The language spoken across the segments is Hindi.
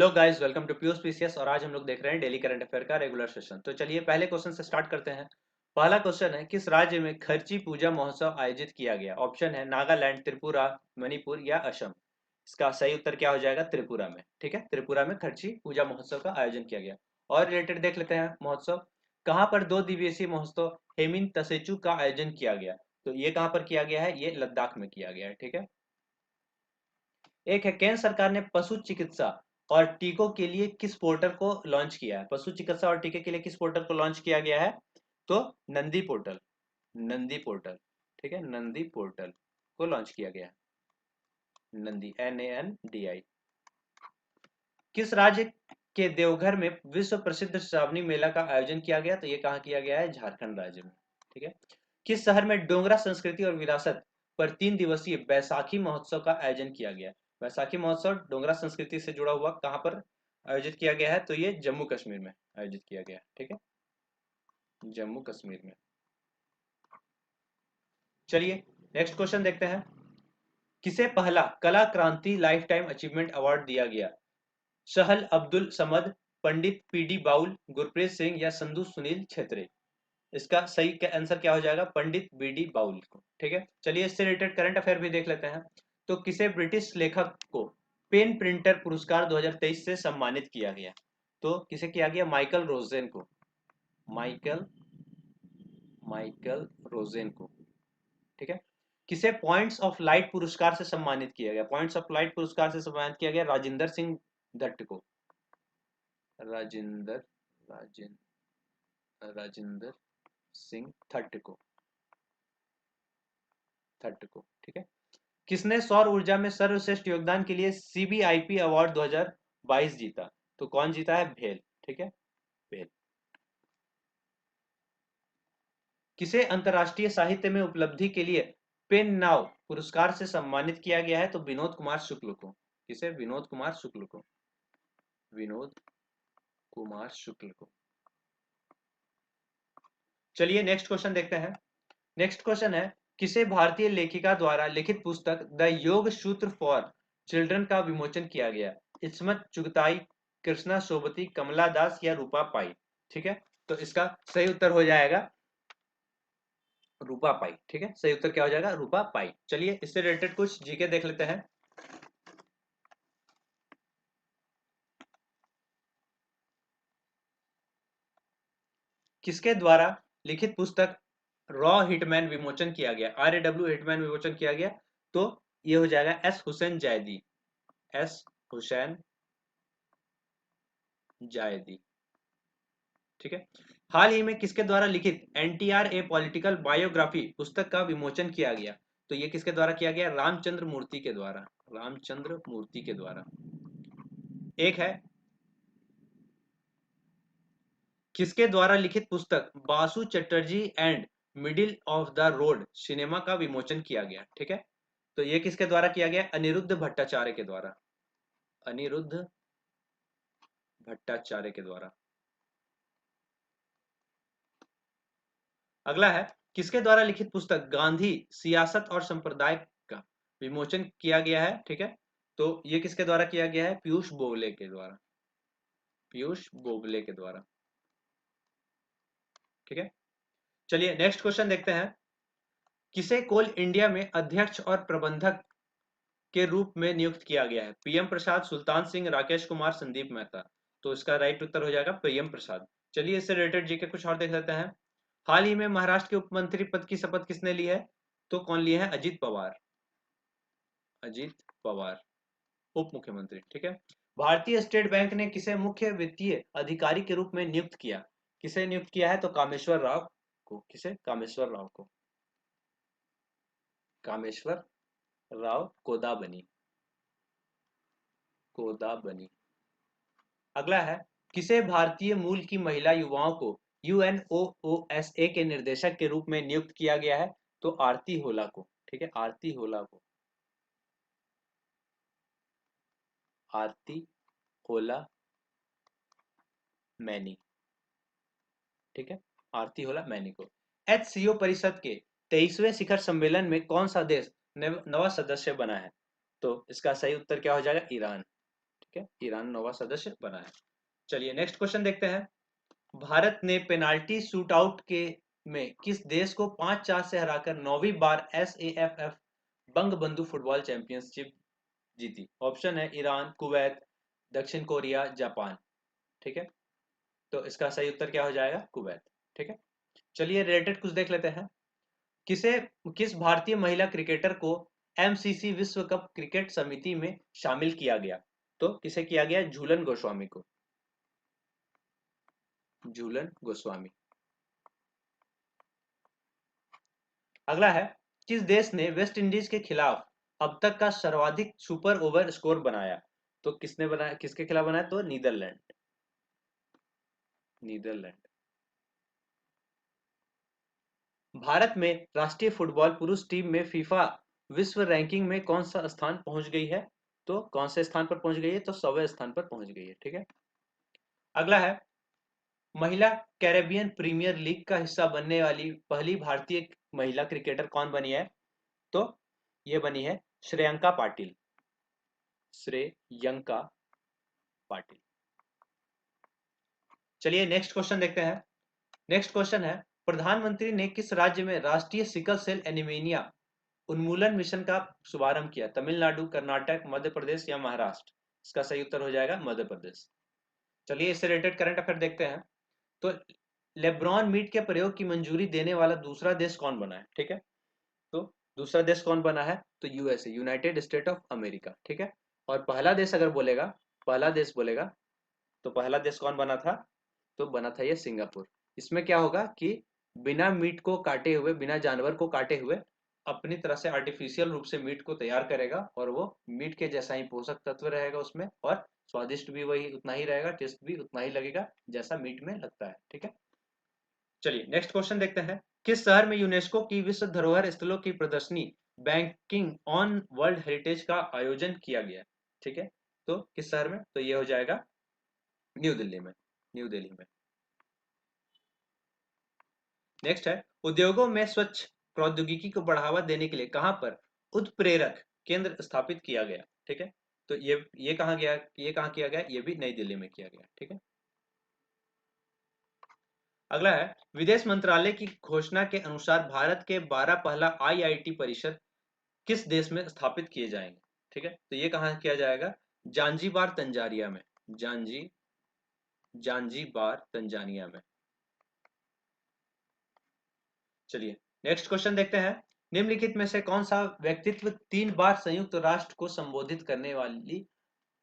Hello guys, welcome to Piyush PCS. और आज हम लोग देख रहे हैं डेली करंट अफेयर का रेगुलर सेशन। तो चलिए पहले क्वेश्चन से स्टार्ट करते हैं। पहला क्वेश्चन है, किस राज्य में खर्ची पूजा महोत्सव आयोजित किया गया? ऑप्शन है नागालैंड, त्रिपुरा, मणिपुर या असम। इसका सही उत्तर क्या हो जाएगा? त्रिपुरा में। ठीक है, त्रिपुरा में खर्ची पूजा महोत्सव का आयोजन किया गया। और रिलेटेड देख लेते हैं महोत्सव। कहाँ पर 2 दिवसीय महोत्सव हेमिन तसेचू का आयोजन किया गया? तो ये कहाँ पर किया गया है? ये लद्दाख में किया गया है। ठीक है। एक है, केंद्र सरकार ने पशु चिकित्सा और टीकों के लिए किस पोर्टल को लॉन्च किया है? पशु चिकित्सा और टीके के लिए किस पोर्टल को लॉन्च किया गया है? तो नंदी पोर्टल। नंदी पोर्टल। ठीक है, नंदी पोर्टल को लॉन्च किया गया है। नंदी, NANDI। किस राज्य के देवघर में विश्व प्रसिद्ध श्रावणी मेला का आयोजन किया गया? तो ये कहाँ किया गया है? झारखंड राज्य में। ठीक है। किस शहर में डोगरा संस्कृति और विरासत पर 3 दिवसीय बैसाखी महोत्सव का आयोजन किया गया? बैसाखी महोत्सव डोगरा संस्कृति से जुड़ा हुआ कहाँ पर आयोजित किया गया है? तो ये जम्मू कश्मीर में आयोजित किया गया है। ठीक है, जम्मू कश्मीर में। चलिए नेक्स्ट क्वेश्चन देखते हैं। किसे पहला कला क्रांति लाइफ टाइम अचीवमेंट अवार्ड दिया गया? सहल अब्दुल समद, पंडित पीडी बाउल, गुरप्रीत सिंह या संधु सुनील छेत्री। इसका सही आंसर क्या हो जाएगा? पंडित बीडी बाउल को। ठीक है। चलिए इससे रिलेटेड करंट अफेयर भी देख लेते हैं। तो किसे ब्रिटिश लेखक को पेन प्रिंटर पुरस्कार 2023 से सम्मानित किया गया? तो किसे किया गया? माइकल रोजेन को। माइकल माइकल रोजेन को। ठीक है। किसे पॉइंट्स ऑफ लाइट पुरस्कार से सम्मानित किया गया? पॉइंट्स ऑफ लाइट पुरस्कार से सम्मानित किया गया राजिंदर सिंह दत्त को। राजिंदर राजिंदर सिंह थट्ट को। ठीक है। किसने सौर ऊर्जा में सर्वश्रेष्ठ योगदान के लिए CBIP अवार्ड 2022 जीता? तो कौन जीता है? भेल। ठीक है, भेल। किसे अंतर्राष्ट्रीय साहित्य में उपलब्धि के लिए पेन नाव पुरस्कार से सम्मानित किया गया है? तो विनोद कुमार शुक्ल को। किसे? विनोद कुमार शुक्ल को। विनोद कुमार शुक्ल को। चलिए नेक्स्ट क्वेश्चन देखते हैं। नेक्स्ट क्वेश्चन है, किसे भारतीय लेखिका द्वारा लिखित पुस्तक द योग सूत्र फॉर चिल्ड्रन का विमोचन किया गया? इस्मत चुगताई, कृष्णा सोबती, कमला दास या रूपा पाई। ठीक है, तो इसका सही उत्तर हो जाएगा रूपा पाई। ठीक है, सही उत्तर क्या हो जाएगा? रूपा पाई। चलिए इससे रिलेटेड कुछ जीके देख लेते हैं। किसके द्वारा लिखित पुस्तक रॉ हिटमैन विमोचन किया गया? RAW हिटमैन विमोचन किया गया? तो ये हो जाएगा S हुसैन जायदी। S हुसैन जायदी। ठीक है। हाल ही में किसके द्वारा लिखित NTR ए पॉलिटिकल बायोग्राफी पुस्तक का विमोचन किया गया? तो ये किसके द्वारा किया गया? रामचंद्र मूर्ति के द्वारा। रामचंद्र मूर्ति के द्वारा। एक है, किसके द्वारा लिखित पुस्तक Basu Chatterjee and middle of the road cinema का विमोचन किया गया? ठीक है, तो ये किसके द्वारा किया गया? अनिरुद्ध भट्टाचार्य के द्वारा। अनिरुद्ध भट्टाचार्य के द्वारा। अगला है, किसके द्वारा लिखित पुस्तक गांधी सियासत और संप्रदाय का विमोचन किया गया है? ठीक है, तो ये किसके द्वारा किया गया है? पीयूष बोबले के द्वारा। पीयूष बोबले के द्वारा। ठीक है। चलिए नेक्स्ट क्वेश्चन देखते हैं। किसे कोल इंडिया में अध्यक्ष और प्रबंधक के रूप में नियुक्त किया गया है? PM प्रसाद, सुल्तान सिंह, राकेश कुमार, संदीप मेहता। तो इसका राइट उत्तर हो जाएगा PM प्रसाद। चलिए इससे रिलेटेड जीके कुछ और देख लेते हैं। हाल ही में महाराष्ट्र के उपमंत्री पद की शपथ किसने ली है? तो कौन लिए है? अजीत पवार। अजीत पवार, उप मुख्यमंत्री। ठीक है। भारतीय स्टेट बैंक ने किसे मुख्य वित्तीय अधिकारी के रूप में नियुक्त किया? किसे नियुक्त किया है? तो कामेश्वर राव को। किसे? कामेश्वर राव को। कामेश्वर राव कोदाबनी। कोदाबनी। अगला है, किसे भारतीय मूल की महिला युवाओं को UNOOSA के निर्देशक के रूप में नियुक्त किया गया है? तो आरती होला को। ठीक है, आरती होला को। आरती होला मैनी। ठीक है, आरती होला मैनी को। HCO परिषद के 23वें शिखर सम्मेलन में कौन सा देश नवा सदस्य बना है? तो इसका सही उत्तर क्या हो जाएगा? ईरान। ठीक है, ईरान 9वां सदस्य बना है। चलिए नेक्स्ट क्वेश्चन देखते हैं। भारत ने पेनाल्टी शूटआउट के में किस देश को 5-4 से हराकर 9वीं बार SAFF बंगबंधु फुटबॉल चैंपियनशिप जीती? ऑप्शन है ईरान, कुवैत, दक्षिण कोरिया, जापान। ठीक है, तो इसका सही उत्तर क्या हो जाएगा? कुवैत। ठीक है, चलिए रिलेटेड कुछ देख लेते हैं। किसे किस भारतीय महिला क्रिकेटर को MCC विश्व कप क्रिकेट समिति में शामिल किया गया? तो किसे किया गया? झूलन गोस्वामी को। झूलन गोस्वामी। अगला है, किस देश ने वेस्ट इंडीज के खिलाफ अब तक का सर्वाधिक सुपर ओवर स्कोर बनाया? तो किसने बनाया, किसके खिलाफ बनाया? तो नीदरलैंड। नीदरलैंड। भारत में राष्ट्रीय फुटबॉल पुरुष टीम में फीफा विश्व रैंकिंग में कौन सा स्थान पहुंच गई है? तो कौन से स्थान पर पहुंच गई है? तो 100वें स्थान पर पहुंच गई है। ठीक है, अगला है, महिला कैरेबियन प्रीमियर लीग का हिस्सा बनने वाली पहली भारतीय महिला क्रिकेटर कौन बनी है? तो ये बनी है श्रेयंका पाटिल। श्रेयंका पाटिल। चलिए नेक्स्ट क्वेश्चन देखते हैं। नेक्स्ट क्वेश्चन है, प्रधानमंत्री ने किस राज्य में राष्ट्रीय सिकल सेल एनीमिया उन्मूलन मिशन का शुभारंभ किया? तमिलनाडु, कर्नाटक, मध्य प्रदेश या महाराष्ट्र? इसका सही उत्तर हो जाएगा मध्य प्रदेश। चलिए इससे रिलेटेड करंट अफेयर देखते हैं। तो लेब्रॉन मीट के प्रयोग की मंजूरी देने वाला दूसरा देश कौन बना है? ठीक है, तो दूसरा देश कौन बना है? तो USA, United state of America. ठीक है, और पहला देश अगर बोलेगा, पहला देश बोलेगा, तो पहला देश कौन बना था? तो बना था ये सिंगापुर। इसमें क्या होगा कि बिना मीट को काटे हुए, बिना जानवर को काटे हुए अपनी तरह से आर्टिफिशियल रूप से मीट को तैयार करेगा, और वो मीट के जैसा ही पोषक तत्व रहेगा उसमें, और स्वादिष्ट भी वही उतना ही रहेगा, टेस्ट भी उतना ही लगेगा जैसा मीट में लगता है। ठीक है, चलिए नेक्स्ट क्वेश्चन देखते हैं। किस शहर में यूनेस्को की विश्व धरोहर स्थलों की प्रदर्शनी बैंकिंग ऑन वर्ल्ड हेरिटेज का आयोजन किया गया? ठीक है, तो किस शहर में? तो ये हो जाएगा न्यू दिल्ली में। न्यू दिल्ली में। नेक्स्ट है, उद्योगों में स्वच्छ प्रौद्योगिकी को बढ़ावा देने के लिए कहां पर उत्प्रेरक केंद्र स्थापित किया गया? ठीक है, तो ये कहाँ गया, ये कहाँ किया गया? ये भी नई दिल्ली में किया गया। ठीक है, अगला है, विदेश मंत्रालय की घोषणा के अनुसार भारत के 12 पहला IIT परिसर किस देश में स्थापित किए जाएंगे? ठीक है, तो ये कहाँ किया जाएगा? जांजीबार तंजानिया में। जांजीबार तंजानिया में। चलिए नेक्स्ट क्वेश्चन देखते हैं। निम्नलिखित में से कौन सा व्यक्तित्व 3 बार संयुक्त राष्ट्र को संबोधित करने वाली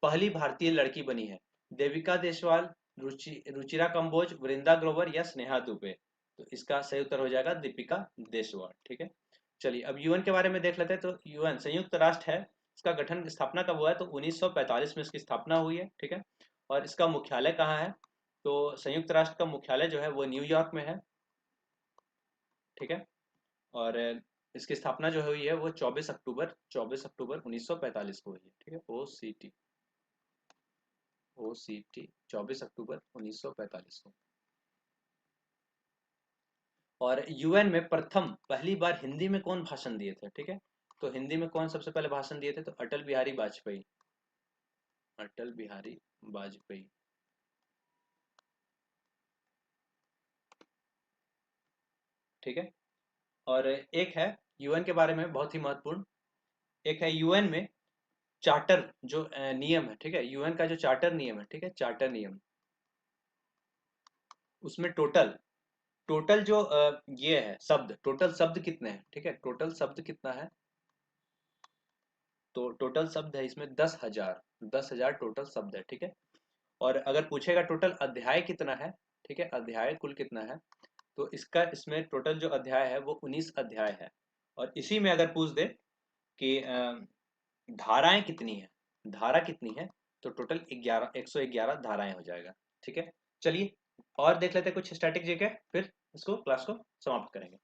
पहली भारतीय लड़की बनी है? देविका देशवाल, रुचिरा कंबोज, वृंदा ग्रोवर या स्नेहा दुबे? तो इसका सही उत्तर हो जाएगा दीपिका देशवाल। ठीक है, चलिए अब यूएन के बारे में देख लेते हैं। तो यूएन संयुक्त राष्ट्र है, इसका गठन स्थापना कब हुआ है? तो 1945 में इसकी स्थापना हुई है। ठीक है, और इसका मुख्यालय कहाँ है? तो संयुक्त राष्ट्र का मुख्यालय जो है वो न्यूयॉर्क में है। ठीक है, और इसकी स्थापना जो हुई है वो 24 अक्टूबर 1945 को हुई है। ठीक है, ओ सी टी 24 अक्टूबर 1945 को। और यूएन में प्रथम पहली बार हिंदी में कौन भाषण दिए थे? ठीक है, तो हिंदी में कौन सबसे पहले भाषण दिए थे? तो अटल बिहारी वाजपेयी। अटल बिहारी वाजपेयी। ठीक है, और एक है यूएन के बारे में बहुत ही महत्वपूर्ण, एक है यूएन में चार्टर जो नियम है। ठीक है, यूएन का जो चार्टर नियम है, ठीक है, चार्टर नियम, उसमें टोटल टोटल जो ये है शब्द, टोटल शब्द कितने हैं? ठीक है, टोटल शब्द कितना है? तो टोटल शब्द है इसमें 10,000। 10,000 टोटल शब्द है। ठीक है, और अगर पूछेगा टोटल अध्याय कितना है, ठीक है, अध्याय कुल कितना है, तो इसका इसमें टोटल जो अध्याय है वो 19 अध्याय है। और इसी में अगर पूछ दे कि धाराएं कितनी है, धारा कितनी है, तो टोटल 111 धाराएं हो जाएगा। ठीक है, चलिए और देख लेते हैं कुछ स्टैटिक जीके, फिर इसको क्लास को समाप्त करेंगे।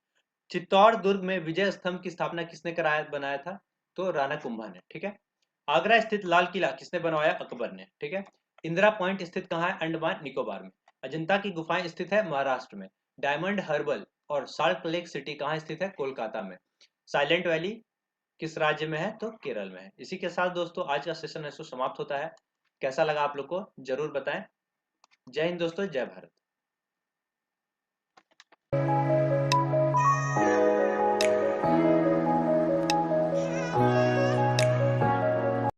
चित्तौड़ दुर्ग में विजय स्तंभ की स्थापना किसने कराया, बनाया था? तो राणा कुंभा ने। ठीक है, आगरा स्थित लाल किला किसने बनवाया? अकबर ने। ठीक है, इंदिरा पॉइंट स्थित कहाँ है? अंडमान निकोबार में। अजंता की गुफाएं स्थित है महाराष्ट्र में। डायमंड हर्बल और साल्ट लेक सिटी कहाँ स्थित है? कोलकाता में। साइलेंट वैली किस राज्य में है? तो केरल में है। इसी के साथ दोस्तों आज का सेशन है सो समाप्त होता है। कैसा लगा आप लोग को जरूर बताएं। जय हिंद दोस्तों, जय भारत।